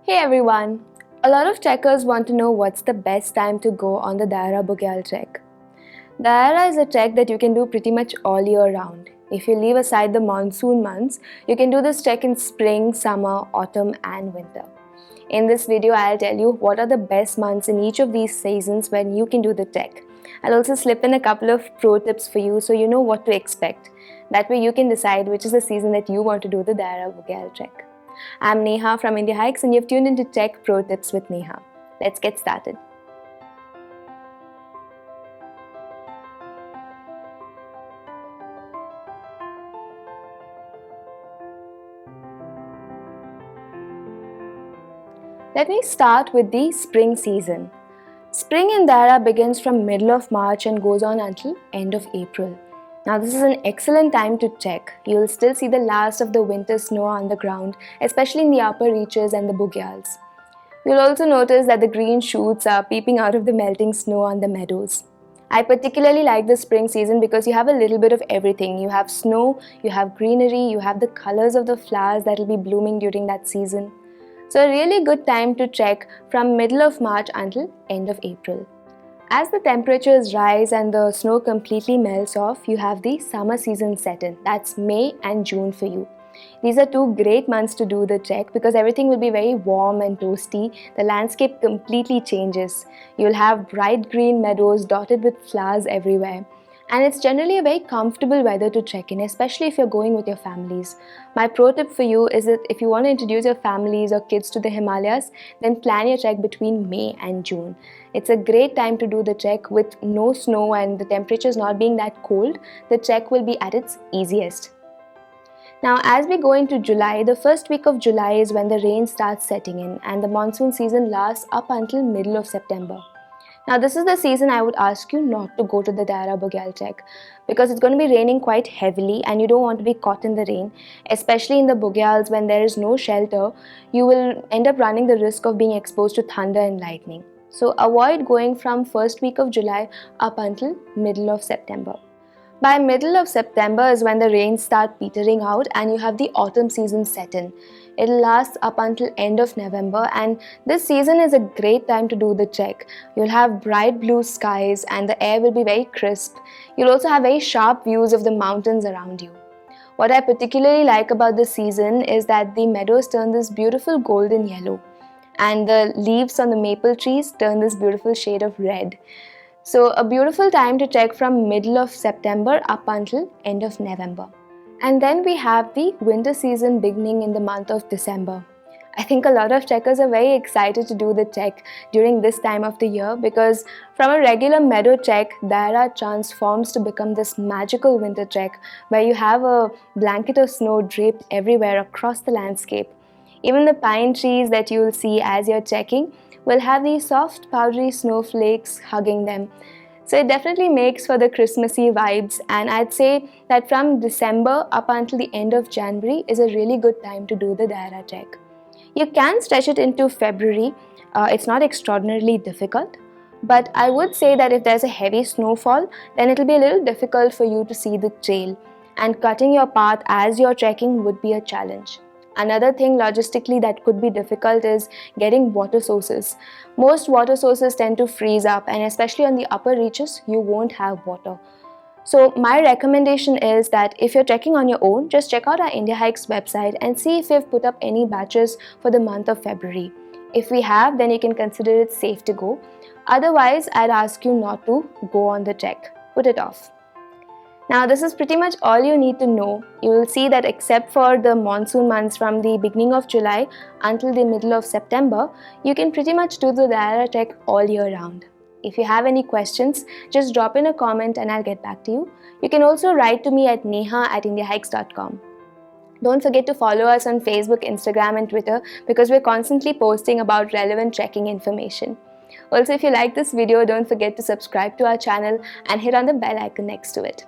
Hey everyone! A lot of trekkers want to know what's the best time to go on the Daira Bugyal trek. Daira is a trek that you can do pretty much all year round. If you leave aside the monsoon months, you can do this trek in spring, summer, autumn and winter. In this video, I'll tell you what are the best months in each of these seasons when you can do the trek. I'll also slip in a couple of pro tips for you so you know what to expect. That way you can decide which is the season that you want to do the Daira Bugyal trek. I'm Neha from India Hikes and you've tuned into Tech Pro Tips with Neha. Let's get started. Let me start with the spring season. Spring in Daira begins from middle of March and goes on until end of April. Now this is an excellent time to check. You'll still see the last of the winter snow on the ground, especially in the upper reaches and the Bugyals. You'll also notice that the green shoots are peeping out of the melting snow on the meadows. I particularly like the spring season because you have a little bit of everything. You have snow, you have greenery, you have the colors of the flowers that will be blooming during that season. So a really good time to trek from middle of March until end of April. As the temperatures rise and the snow completely melts off, you have the summer season set in. That's May and June for you. These are two great months to do the trek because everything will be very warm and toasty. The landscape completely changes. You'll have bright green meadows dotted with flowers everywhere. And it's generally a very comfortable weather to trek in, especially if you're going with your families. My pro tip for you is that if you want to introduce your families or kids to the Himalayas, then plan your trek between May and June. It's a great time to do the trek with no snow and the temperatures not being that cold. The trek will be at its easiest. Now as we go into July, the first week of July is when the rain starts setting in and the monsoon season lasts up until middle of September. Now this is the season I would ask you not to go to the Daira Bugyal trek because it's going to be raining quite heavily and you don't want to be caught in the rain, especially in the Bugyals when there is no shelter. You will end up running the risk of being exposed to thunder and lightning. So avoid going from first week of July up until middle of September. By middle of September is when the rains start petering out and you have the autumn season set in. It'll last up until end of November and this season is a great time to do the trek. You'll have bright blue skies and the air will be very crisp. You'll also have very sharp views of the mountains around you. What I particularly like about this season is that the meadows turn this beautiful golden yellow and the leaves on the maple trees turn this beautiful shade of red. So a beautiful time to trek from middle of September up until end of November. And then we have the winter season beginning in the month of December. I think a lot of trekkers are very excited to do the trek during this time of the year because from a regular meadow trek, Daira transforms to become this magical winter trek where you have a blanket of snow draped everywhere across the landscape. Even the pine trees that you will see as you're trekking will have these soft powdery snowflakes hugging them. So it definitely makes for the Christmassy vibes, and I'd say that from December up until the end of January is a really good time to do the Daira trek. You can stretch it into February. It's not extraordinarily difficult, but I would say that if there's a heavy snowfall, then it'll be a little difficult for you to see the trail, and cutting your path as you're trekking would be a challenge. Another thing logistically that could be difficult is getting water sources. Most water sources tend to freeze up and especially on the upper reaches, you won't have water. So my recommendation is that if you're trekking on your own, just check out our India Hikes website and see if we've put up any batches for the month of February. If we have, then you can consider it safe to go. Otherwise, I'd ask you not to go on the trek. Put it off. Now this is pretty much all you need to know. You will see that except for the monsoon months from the beginning of July until the middle of September, you can pretty much do the Daira trek all year round. If you have any questions, just drop in a comment and I'll get back to you. You can also write to me at neha@indiahikes.com. Don't forget to follow us on Facebook, Instagram and Twitter because we're constantly posting about relevant trekking information. Also, if you like this video, don't forget to subscribe to our channel and hit on the bell icon next to it.